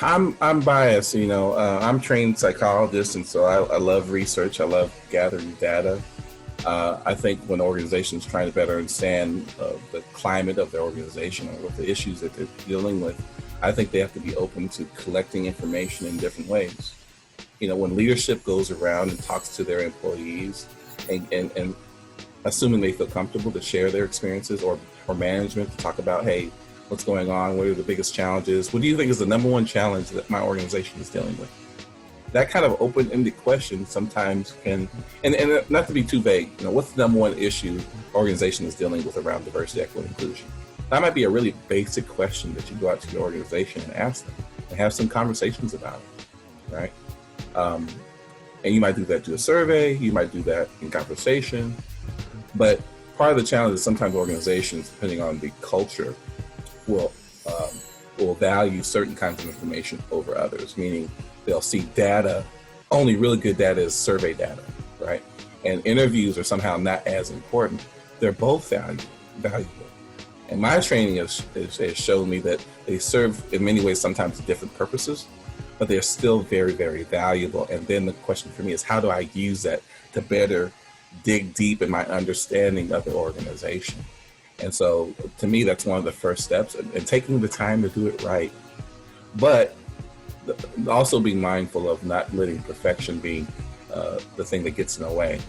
I'm biased, I'm trained psychologist, and so I love research. I love gathering data. I think when organizations trying to better understand the climate of their organization or what the issues that they're dealing with, I think they have to be open to collecting information in different ways. When leadership goes around and talks to their employees and assuming they feel comfortable to share their experiences, or management to talk about, hey, what's going on? What are the biggest challenges? What do you think is the number one challenge that my organization is dealing with? That kind of open-ended question sometimes can, and not to be too vague, what's the number one issue organization is dealing with around diversity, equity, inclusion? That might be a really basic question that you go out to your organization and ask them and have some conversations about it, right? And you might do that through a survey, you might do that in conversation, but part of the challenge is sometimes organizations, depending on the culture, will value certain kinds of information over others, meaning they'll see data, only really good data is survey data, right? And interviews are somehow not as important. They're both valuable. And my training has shown me that they serve in many ways sometimes different purposes, but they're still very, very valuable. And then the question for me is, how do I use that to better dig deep in my understanding of the organization? And so to me, that's one of the first steps, and taking the time to do it right. But also being mindful of not letting perfection be the thing that gets in the way.